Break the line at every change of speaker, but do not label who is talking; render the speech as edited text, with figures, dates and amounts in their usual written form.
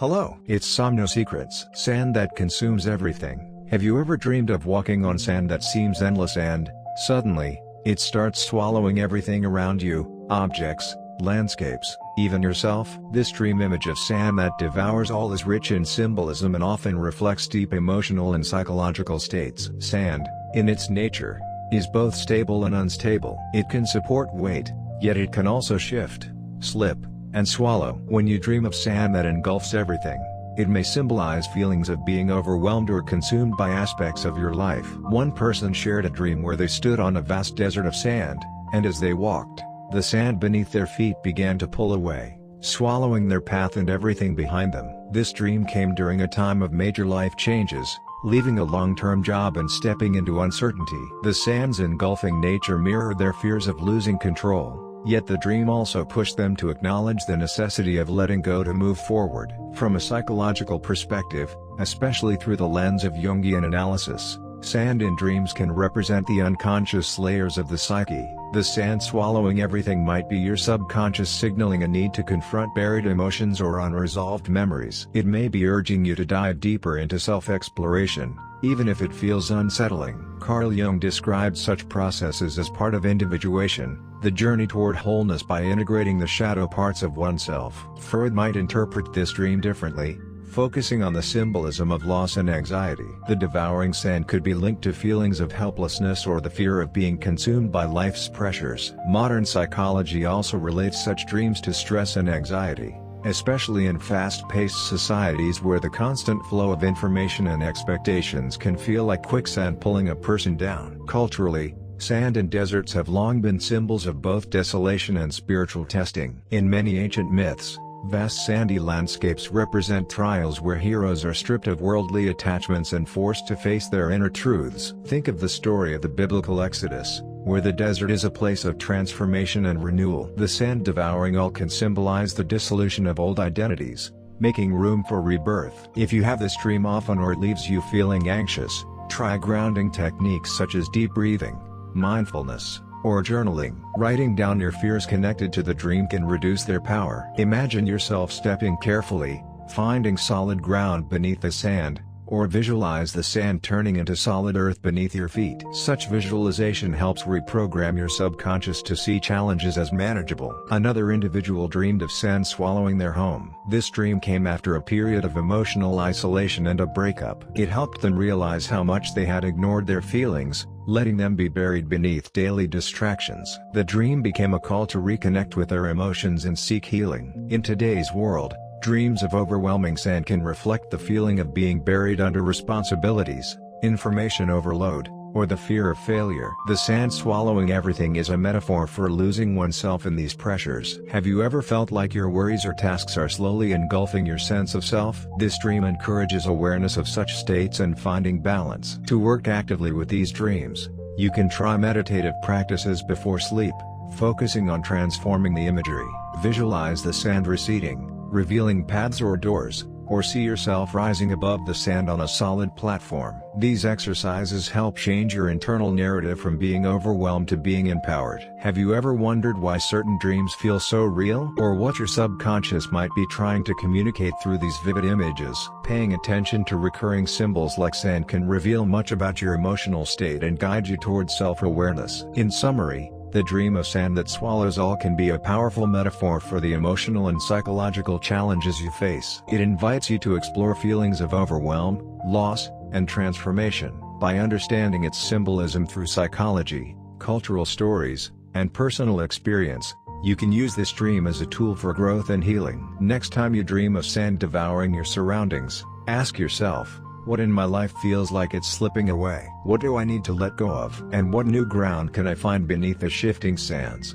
Hello, it's Somno Secrets. Sand that consumes everything. Have you ever dreamed of walking on sand that seems endless and, suddenly, it starts swallowing everything around you, objects, landscapes, even yourself? This dream image of sand that devours all is rich in symbolism and often reflects deep emotional and psychological states. Sand, in its nature, is both stable and unstable. It can support weight, yet it can also shift, slip, and swallow. When you dream of sand that engulfs everything, it may symbolize feelings of being overwhelmed or consumed by aspects of your life. One person shared a dream where they stood on a vast desert of sand, and as they walked, the sand beneath their feet began to pull away, swallowing their path and everything behind them. This dream came during a time of major life changes, leaving a long-term job and stepping into uncertainty. The sand's engulfing nature mirrored their fears of losing control. Yet the dream also pushed them to acknowledge the necessity of letting go to move forward. From a psychological perspective, especially through the lens of Jungian analysis, sand in dreams can represent the unconscious layers of the psyche. The sand swallowing everything might be your subconscious signaling a need to confront buried emotions or unresolved memories. It may be urging you to dive deeper into self-exploration, even if it feels unsettling. Carl Jung described such processes as part of individuation, the journey toward wholeness by integrating the shadow parts of oneself. Freud might interpret this dream differently, focusing on the symbolism of loss and anxiety. The devouring sand could be linked to feelings of helplessness or the fear of being consumed by life's pressures. Modern psychology also relates such dreams to stress and anxiety, especially in fast-paced societies where the constant flow of information and expectations can feel like quicksand pulling a person down. Culturally, sand and deserts have long been symbols of both desolation and spiritual testing. In many ancient myths, vast sandy landscapes represent trials where heroes are stripped of worldly attachments and forced to face their inner truths. Think of the story of the biblical Exodus, where the desert is a place of transformation and renewal. The sand devouring all can symbolize the dissolution of old identities, making room for rebirth. If you have this dream often or it leaves you feeling anxious, try grounding techniques such as deep breathing, mindfulness, or journaling. Writing down your fears connected to the dream can reduce their power. Imagine yourself stepping carefully, finding solid ground beneath the sand, or visualize the sand turning into solid earth beneath your feet. Such visualization helps reprogram your subconscious to see challenges as manageable. Another individual dreamed of sand swallowing their home. This dream came after a period of emotional isolation and a breakup. It helped them realize how much they had ignored their feelings, letting them be buried beneath daily distractions. The dream became a call to reconnect with their emotions and seek healing. In today's world, dreams of overwhelming sand can reflect the feeling of being buried under responsibilities, information overload, or the fear of failure. The sand swallowing everything is a metaphor for losing oneself in these pressures. Have you ever felt like your worries or tasks are slowly engulfing your sense of self? This dream encourages awareness of such states and finding balance. To work actively with these dreams, you can try meditative practices before sleep, focusing on transforming the imagery. Visualize the sand receding, revealing paths or doors, or see yourself rising above the sand on a solid platform. These exercises help change your internal narrative from being overwhelmed to being empowered. Have you ever wondered why certain dreams feel so real? Or what your subconscious might be trying to communicate through these vivid images? Paying attention to recurring symbols like sand can reveal much about your emotional state and guide you towards self-awareness. In summary, the dream of sand that swallows all can be a powerful metaphor for the emotional and psychological challenges you face. It invites you to explore feelings of overwhelm, loss, and transformation. By understanding its symbolism through psychology, cultural stories, and personal experience, you can use this dream as a tool for growth and healing. Next time you dream of sand devouring your surroundings, ask yourself, what in my life feels like it's slipping away? What do I need to let go of? And what new ground can I find beneath the shifting sands?